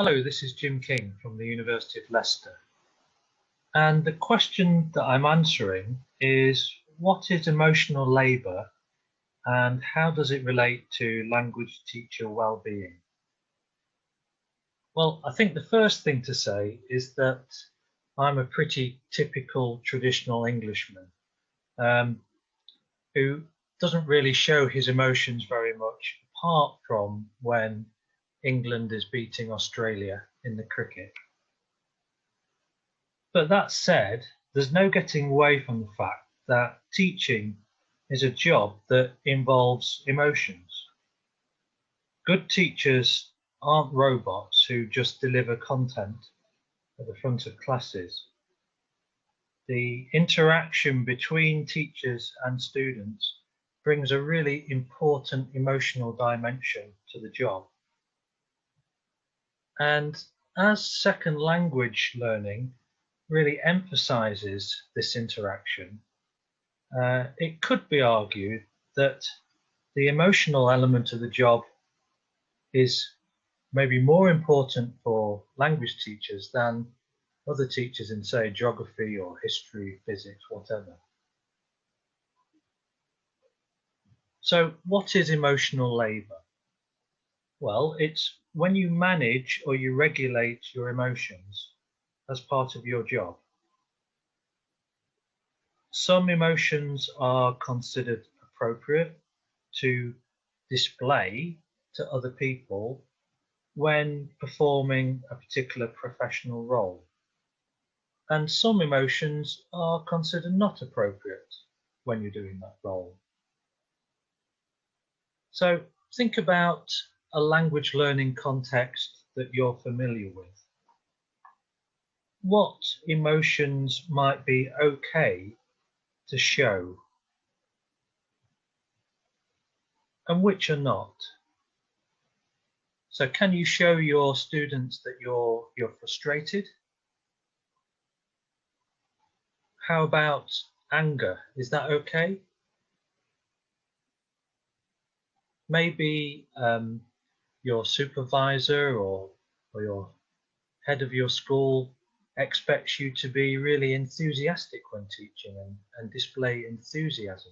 Hello, this is Jim King from the University of Leicester. And the question that I'm answering is, what is emotional labour and how does it relate to language teacher well-being? Well, I think the first thing to say is that I'm a pretty typical traditional Englishman um, who doesn't really show his emotions very much apart from when England is beating Australia in the cricket. But that said, there's no getting away from the fact that teaching is a job that involves emotions. Good teachers aren't robots who just deliver content at the front of classes. The interaction between teachers and students brings a really important emotional dimension to the job. And as second language learning really emphasizes this interaction, it could be argued that the emotional element of the job is maybe more important for language teachers than other teachers in, say, geography or history, physics, whatever. So, what is emotional labour? Well, it's when you manage or you regulate your emotions as part of your job. Some emotions are considered appropriate to display to other people when performing a particular professional role. And some emotions are considered not appropriate when you're doing that role. So think about a language learning context that you're familiar with. What emotions might be okay to show and which are not? So can you show your students that you're frustrated? How about anger? Is that okay? Maybe your supervisor or your head of your school expects you to be really enthusiastic when teaching and display enthusiasm.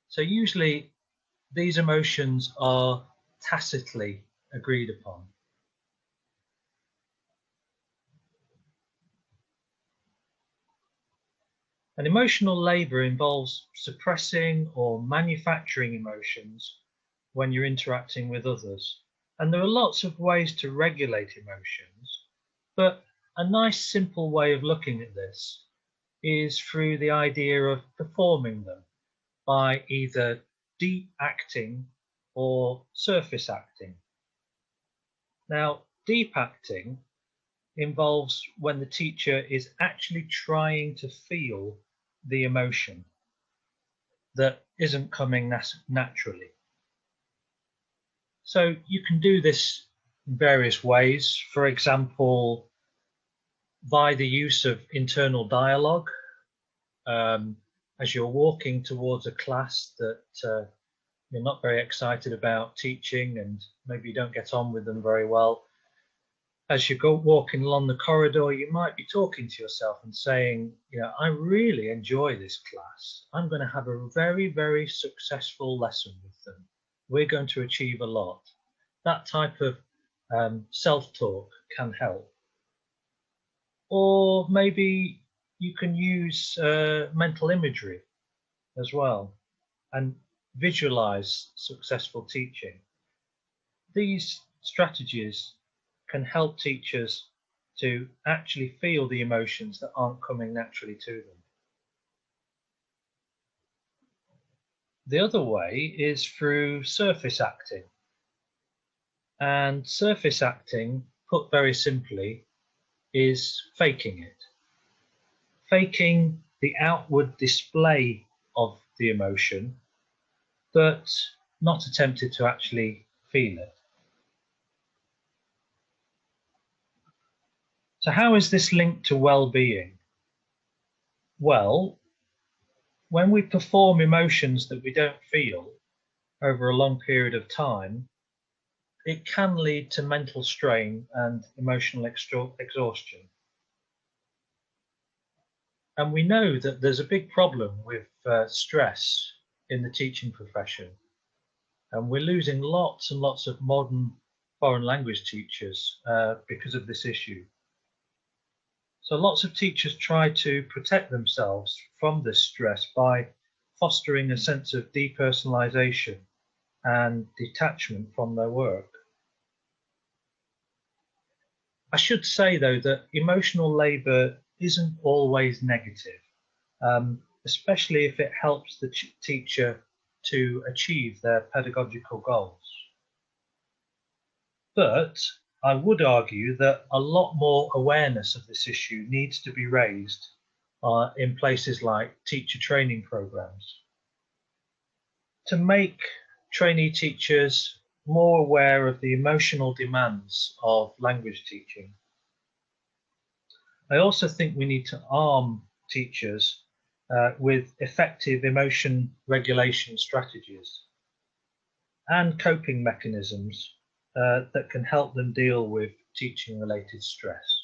So usually these emotions are tacitly agreed upon. And emotional labour involves suppressing or manufacturing emotions when you're interacting with others. And there are lots of ways to regulate emotions, but a nice simple way of looking at this is through the idea of performing them by either deep acting or surface acting. Now, deep acting involves when the teacher is actually trying to feel the emotion that isn't coming naturally. So you can do this in various ways. For example, by the use of internal dialogue, as you're walking towards a class that you're not very excited about teaching and maybe you don't get on with them very well. As you go walking along the corridor, you might be talking to yourself and saying, I really enjoy this class. I'm going to have a very, very successful lesson with them. We're going to achieve a lot. That type of self-talk can help. Or maybe you can use mental imagery as well and visualize successful teaching. These strategies can help teachers to actually feel the emotions that aren't coming naturally to them. The other way is through surface acting. And surface acting, put very simply, is faking it. Faking the outward display of the emotion, but not attempted to actually feel it. So how is this linked to well-being? Well, when we perform emotions that we don't feel over a long period of time, it can lead to mental strain and emotional exhaustion. And we know that there's a big problem with stress in the teaching profession. And we're losing lots and lots of modern foreign language teachers because of this issue. So lots of teachers try to protect themselves from this stress by fostering a sense of depersonalization and detachment from their work. I should say, though, that emotional labour isn't always negative, especially if it helps the teacher to achieve their pedagogical goals. But I would argue that a lot more awareness of this issue needs to be raised in places like teacher training programs to make trainee teachers more aware of the emotional demands of language teaching. I also think we need to arm teachers with effective emotion regulation strategies and coping mechanisms that can help them deal with teaching related stress.